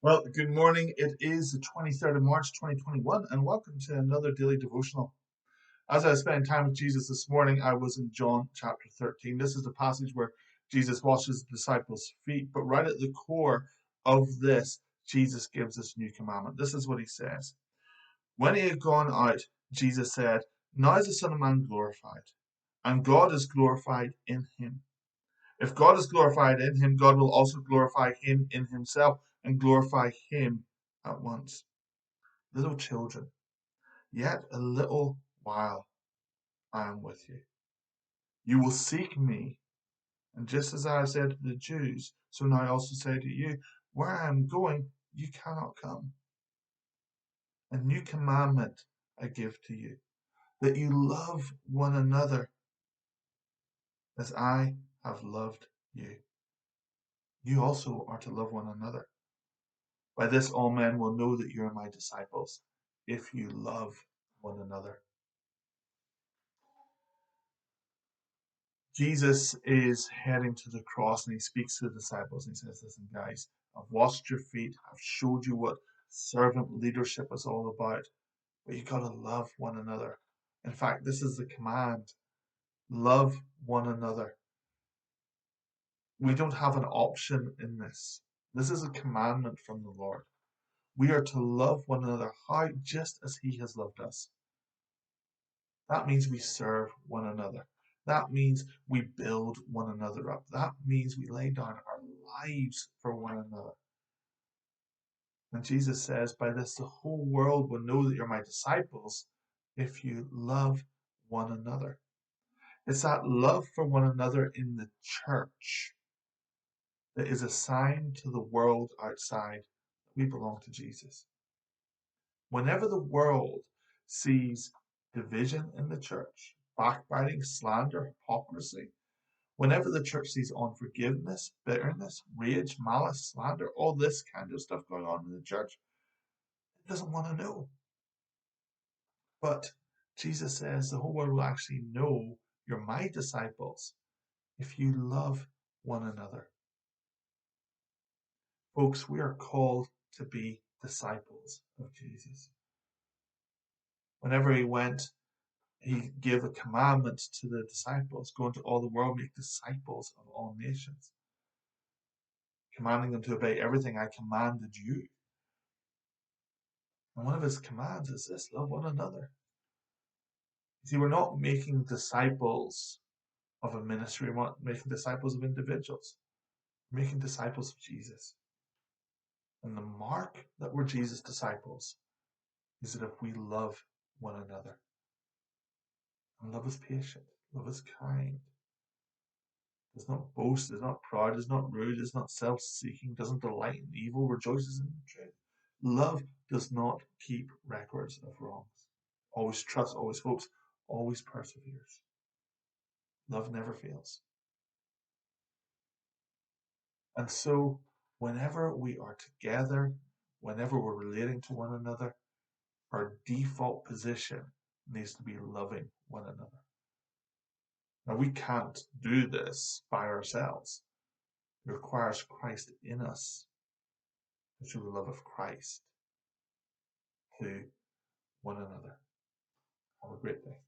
Well, good morning. It is the 23rd of March, 2021, and welcome to another daily devotional. As I was spending time with Jesus this morning, I was in John chapter 13. This is the passage where Jesus washes the disciples' feet, but right at the core of this, Jesus gives us a new commandment. This is what he says. When he had gone out, Jesus said, "Now is the Son of Man glorified, and God is glorified in him. If God is glorified in him, God will also glorify him in himself and glorify him at once. Little children, yet a little while I am with you. You will seek me, and just as I have said to the Jews, so now I also say to you, where I am going, you cannot come. A new commandment I give to you, that you love one another as I have loved you. You also are to love one another. By this all men will know that you are my disciples, if you love one another." Jesus is heading to the cross and he speaks to the disciples and he says, "Listen, guys, I've washed your feet, I've showed you what servant leadership is all about, but you gotta love one another. In fact, this is the command. Love one another. We don't have an option in this. This is a commandment from the Lord. We are to love one another. How? Just as he has loved us. That means we serve one another. That means we build one another up. That means we lay down our lives for one another. And Jesus says, by this the whole world will know that you're my disciples if you love one another. It's that love for one another in the church that is a sign to the world outside that we belong to Jesus. Whenever the world sees division in the church, backbiting, slander, hypocrisy, whenever the church sees unforgiveness, bitterness, rage, malice, slander, all this kind of stuff going on in the church, it doesn't want to know. But Jesus says the whole world will actually know you're my disciples if you love one another. Folks, we are called to be disciples of Jesus. Whenever he went, he gave a commandment to the disciples, go into all the world, make disciples of all nations, commanding them to obey everything I commanded you. And one of his commands is this: love one another. You see, we're not making disciples of a ministry, we're not making disciples of individuals, we're making disciples of Jesus. And the mark that we're Jesus' disciples is that if we love one another. And love is patient, love is kind, does not boast, is not proud, is not rude, is not self-seeking, doesn't delight in evil, rejoices in the truth. Love does not keep records of wrongs. Always trusts, always hopes, always perseveres. Love never fails. And so, whenever we are together, whenever we're relating to one another, our default position needs to be loving one another. Now, we can't do this by ourselves. It requires Christ in us to show the love of Christ to one another. Have a great day.